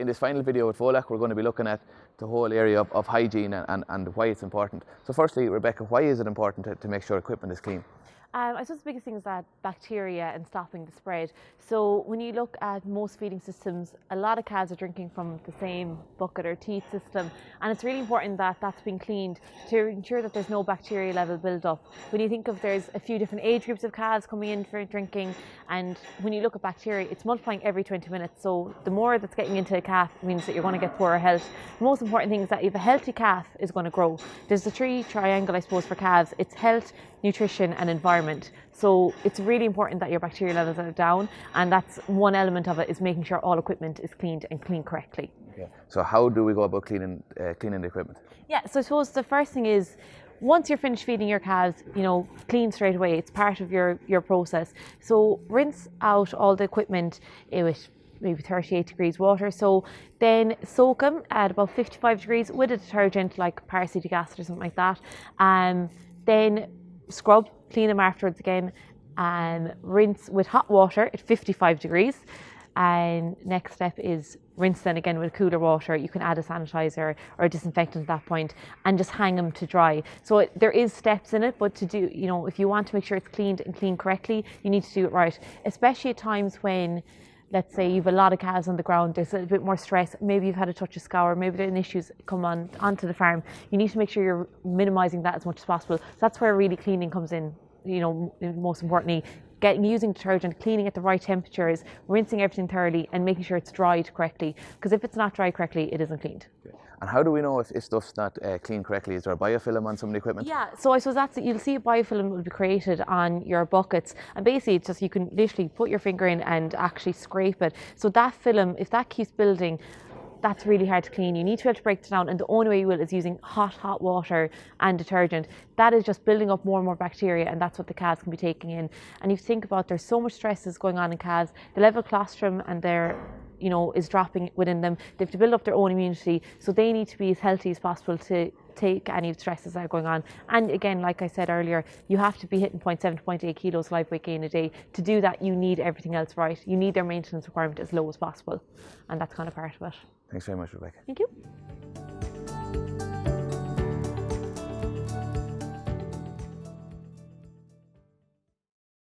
in this final video with Volak, we're going to be looking at the whole area of hygiene and why it's important. So firstly, Rebecca, why is it important to make sure equipment is clean? I suppose the biggest thing is that bacteria and stopping the spread. So when you look at most feeding systems, a lot of calves are drinking from the same bucket or teat system, and it's really important that that's being cleaned to ensure that there's no bacteria level build up. When you think of there's a few different age groups of calves coming in for drinking, and when you look at bacteria, it's multiplying every 20 minutes. So the more that's getting into a calf means that you're going to get poorer health. The most important thing is that if a healthy calf is going to grow, there's the three triangle, I suppose, for calves. It's health, nutrition and environment. So it's really important that your bacteria levels are down, and that's one element of it, is making sure all equipment is cleaned and cleaned correctly. Okay. So how do we go about cleaning the equipment? Yeah, so I suppose the first thing is, once you're finished feeding your calves, clean straight away. It's part of your process. So rinse out all the equipment with maybe 38 degrees water. So then soak them at about 55 degrees with a detergent like paracetic acid or something like that. Then scrub, clean them afterwards again, and rinse with hot water at 55 degrees. And next step is rinse then again with cooler water. You can add a sanitizer or a disinfectant at that point and just hang them to dry. So there is steps in it, but to do, if you want to make sure it's cleaned and cleaned correctly, you need to do it right. Especially at times when, let's say you've a lot of calves on the ground, there's a little bit more stress, maybe you've had a touch of scour, maybe there's issues come onto the farm. You need to make sure you're minimising that as much as possible. So that's where really cleaning comes in, most importantly. Using detergent, cleaning at the right temperatures, rinsing everything thoroughly and making sure it's dried correctly. Because if it's not dried correctly, it isn't cleaned. And how do we know if stuff's not cleaned correctly? Is there a biofilm on some of the equipment? Yeah, so I suppose you'll see a biofilm will be created on your buckets, and basically it's just, you can literally put your finger in and actually scrape it. So that film, if that keeps building, that's really hard to clean. You need to be able to break it down, and the only way you will is using hot water and detergent. That is just building up more and more bacteria, and that's what the calves can be taking in. And if you think about, there's so much stresses going on in calves, the level of colostrum and their is dropping within them. They have to build up their own immunity, so they need to be as healthy as possible to take any of the stresses that are going on. And again, like I said earlier, you have to be hitting 0.7 to 0.8 kilos live weight gain a day. To do that, you need everything else right. You need their maintenance requirement as low as possible, and that's kind of part of it. Thanks very much, Rebecca. Thank you.